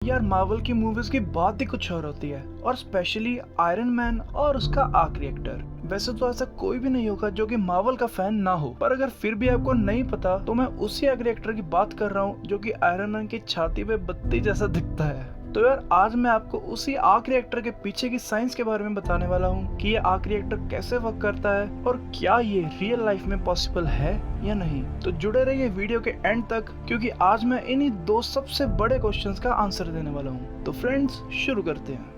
यार मार्वल की मूवीज की बात ही कुछ और होती है, और स्पेशली आयरन मैन और उसका आर्क रिएक्टर। वैसे तो ऐसा कोई भी नहीं होगा जो कि मार्वल का फैन ना हो, पर अगर फिर भी आपको नहीं पता तो मैं उसी आर्क रिएक्टर की बात कर रहा हूँ जो कि आयरन मैन की छाती पे बत्ती जैसा दिखता है। तो यार आज मैं आपको उसी आर्क रिएक्टर के पीछे की साइंस के बारे में बताने वाला हूँ कि ये आर्क रिएक्टर कैसे वर्क करता है और क्या ये रियल लाइफ में पॉसिबल है या नहीं। तो जुड़े रहिए वीडियो के एंड तक, क्योंकि आज मैं इन्हीं दो सबसे बड़े क्वेश्चंस का आंसर देने वाला हूँ। तो फ्रेंड्स शुरू करते हैं।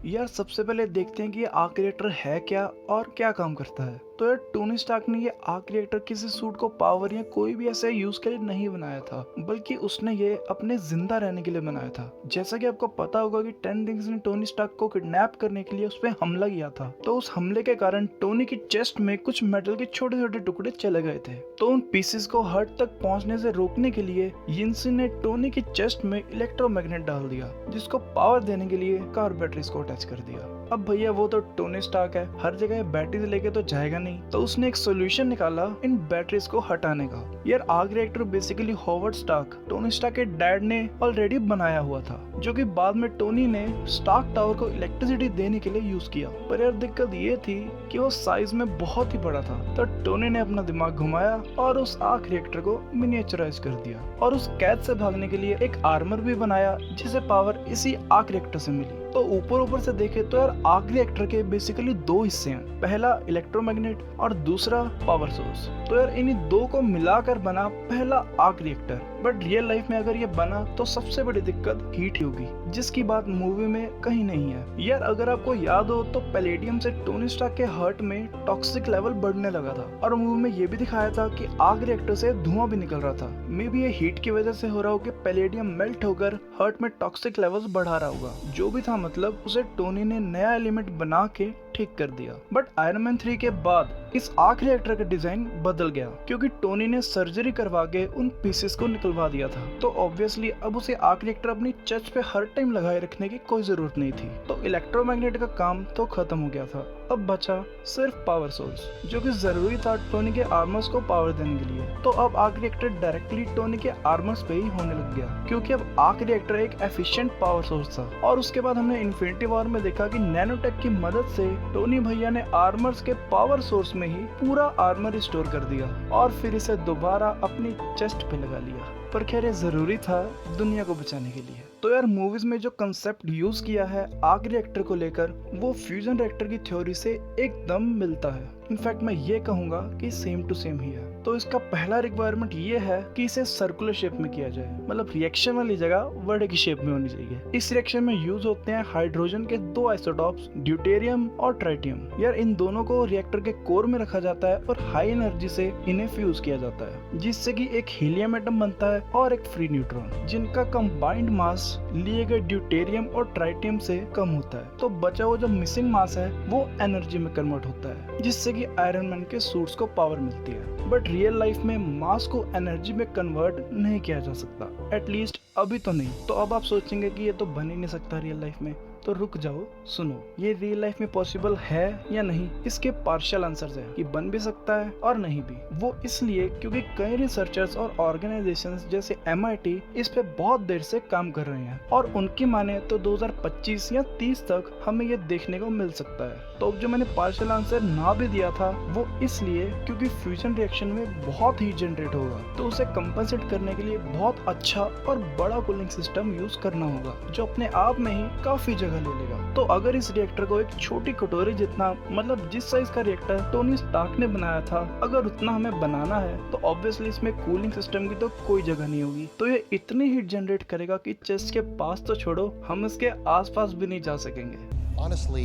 यार सबसे पहले देखते हैं कि ये आर्क रिएक्टर है क्या और क्या काम करता है। तो यार टोनी स्टार्क ने ये आर्क रिएक्टर किसी सूट को पावर या कोई भी ऐसे यूज के लिए नहीं बनाया था, बल्कि उसने ये अपने जिंदा रहने के लिए बनाया था। जैसा कि आपको पता होगा कि 10 थिंग्स ने टोनी स्टार्क को किडनैप करने के लिए उस पर हमला किया था। तो उस हमले के कारण टोनी की चेस्ट में कुछ मेटल के छोटे छोटे टुकड़े चले गए थे। तो उन पीसेस को हार्ट तक पहुंचने से रोकने के लिए यिनसी ने टोनी की चेस्ट में इलेक्ट्रोमैग्नेट डाल दिया, जिसको पावर देने के लिए कार बैटरीज को अटैच कर दिया। अब भैया वो तो टोनी स्टार्क है, हर जगह बैटरीज लेके तो जाएगा नहीं, तो उसने एक सोल्यूशन निकाला इन बैटरीज को हटाने का। यार arc reactor basically Howard Stark, Tony Stark के डैड ने ऑलरेडी बनाया हुआ था, जो कि बाद में टोनी ने स्टार्क टावर को इलेक्ट्रिसिटी देने के लिए यूज किया। पर यार दिक्कत ये थी कि वो साइज में बहुत ही बड़ा था, तो टोनी ने अपना दिमाग घुमाया और उस आर्क रिएक्टर को मिनिएचराइज कर दिया और उस कैद से भागने के लिए एक आर्मर भी बनाया, जिसे पावर इसी आर्क रिएक्टर से मिली। तो ऊपर से देखे तो यार आर्क रिएक्टर के बेसिकली दो हिस्से हैं, पहला इलेक्ट्रोमैग्नेट और दूसरा पावर सोर्स। तो यार इन्हीं दो को मिलाकर बना पहला arc reactor. But real life में अगर ये बना तो सबसे बड़ी दिक्कत हीट ही होगी, जिसकी बात मूवी में कहीं नहीं है। यार अगर आपको याद हो तो पैलेडियम से टोनी स्टार्क के हार्ट में टॉक्सिक लेवल बढ़ने लगा था, और मूवी में ये भी दिखाया था कि आर्क रिएक्टर से धुआं भी निकल रहा था। मे बी ये हीट की वजह से हो रहा हो कि पैलेडियम मेल्ट होकर हार्ट में टॉक्सिक लेवल्स बढ़ा रहा होगा। जो भी था, मतलब उसे टोनी ने नया एलिमेंट बना के ठीक कर दिया। बट आयरन मैन 3 के बाद इस आर्क रिएक्टर का डिजाइन बदल गया, क्योंकि टोनी ने सर्जरी करवा के उन पीसेस को निकलवा दिया था। तो ऑब्वियसली अब उसे आर्क रिएक्टर अपनी चेस्ट पे हर टाइम लगाए रखने की कोई जरूरत नहीं थी। तो इलेक्ट्रोमैग्नेट का काम तो खत्म हो गया था, अब बचा सिर्फ पावर सोर्स, जो कि जरूरी था टोनी के आर्मर्स को पावर देने के लिए। तो अब आर्क रिएक्टर डायरेक्टली टोनी के आर्मर्स पे ही होने लग गया, क्योंकि अब आर्क रिएक्टर एक एफिशिएंट पावर सोर्स था। और उसके बाद हमने इन्फिनिटी वॉर में देखा कि नैनोटेक की मदद से टोनी भैया ने आर्मर्स के पावर सोर्स में ही पूरा आर्मर स्टोर कर दिया और फिर इसे दोबारा अपनी चेस्ट पे लगा लिया। पर खैर ये जरूरी था दुनिया को बचाने के लिए। तो यार मूवीज में जो कंसेप्ट यूज किया है आर्क रिएक्टर को लेकर, वो फ्यूजन रिएक्टर की थ्योरी से एकदम मिलता है। इनफैक्ट मैं ये कहूंगा कि सेम टू सेम ही है। तो इसका पहला रिक्वायरमेंट ये है कि इसे सर्कुलर शेप में किया जाए, मतलब रिएक्शन वाली जगह वड़े की शेप में होनी चाहिए। इस रिएक्शन में यूज होते हैं हाइड्रोजन के दो आइसोटॉप्स, ड्यूटेरियम और ट्राइटियम। यार इन दोनों को रिएक्टर के कोर में रखा जाता है और हाई एनर्जी से इन्हें फ्यूज किया जाता है, जिससे कि एक हीलियम एटम बनता है और एक फ्री न्यूट्रॉन, जिनका कंबाइंड मास लिए गए ड्यूटेरियम और ट्राइटियम से कम होता है। तो बचा हुआ जो मिसिंग मास है वो एनर्जी में कन्वर्ट होता है, जिससे कि आयरन मैन के सूट्स को पावर मिलती है। बट रियल लाइफ में मास को एनर्जी में कन्वर्ट नहीं किया जा सकता, एटलीस्ट अभी तो नहीं। तो अब आप सोचेंगे कि ये तो बन ही नहीं सकता रियल लाइफ में, तो रुक जाओ, सुनो। ये रियल लाइफ में पॉसिबल है या नहीं, इसके पार्शियल आंसर्स है कि बन भी सकता है और नहीं भी। वो इसलिए क्योंकि कई रिसर्चर्स और ऑर्गेनाइजेशंस जैसे MIT इस पे बहुत देर से काम कर रहे हैं, और उनकी माने तो 2025 या 30 तक हमें ये देखने को मिल सकता है। तो जो मैंने पार्शियल आंसर ना भी दिया था वो इसलिए क्योंकि फ्यूजन रिएक्शन में बहुत हीट जनरेट होगा, तो उसे कंपनसेट करने के लिए बहुत अच्छा और बड़ा कूलिंग सिस्टम यूज करना होगा, जो अपने आप में ही काफी जगह ले लेगा। तो अगर इस रिएक्टर को एक छोटी कटोरी जितना, मतलब जिस साइज का रिएक्टर टोनी स्टार्क ने बनाया था, अगर उतना हमें बनाना है, तो ऑब्वियसली इसमें कूलिंग सिस्टम की तो कोई जगह नहीं होगी। तो ये इतनी हीट जनरेट करेगा कि चेस्ट के पास तो छोड़ो, हम इसके आसपास भी नहीं जा सकेंगे। Honestly,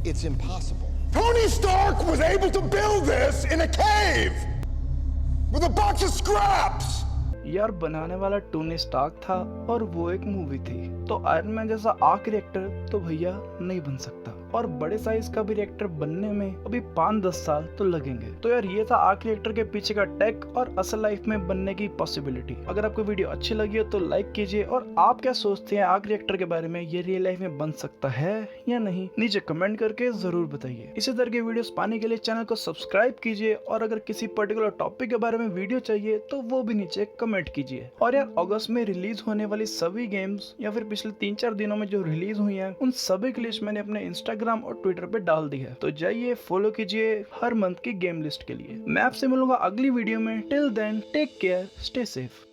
it's impossible. Tony Stark was able to build this in a cave with a box of scraps. यार बनाने वाला टोनी स्टार्क था और वो एक मूवी थी, तो आयरन मैन जैसा आर्क रिएक्टर तो भैया नहीं बन सकता, और बड़े साइज का भी रिएक्टर बनने में अभी 5-10 साल तो लगेंगे। तो यार ये था आर्क रिएक्टर के पीछे का टेक और असल लाइफ में बनने की पॉसिबिलिटी। अगर आपको वीडियो अच्छी लगी हो तो लाइक कीजिए, और आप क्या सोचते हैं आर्क रिएक्टर के बारे में, ये रियल लाइफ में बन सकता है या नहीं, नीचे कमेंट करके जरूर बताइए। इसी तरह के वीडियोस पाने के लिए चैनल को सब्सक्राइब कीजिए, और अगर किसी पर्टिकुलर टॉपिक के बारे में वीडियो चाहिए तो वो भी नीचे कमेंट कीजिए। और यार अगस्त में रिलीज होने वाली सभी गेम्स या फिर पिछले 3-4 दिनों में जो रिलीज हुई हैं उन सभी की लिस्ट मैंने अपने इंस्टाग्राम और ट्विटर पे डाल दी है, तो जाइए फॉलो कीजिए हर मंथ की गेम लिस्ट के लिए। मैं आपसे मिलूंगा अगली वीडियो में। Till then take care, stay safe.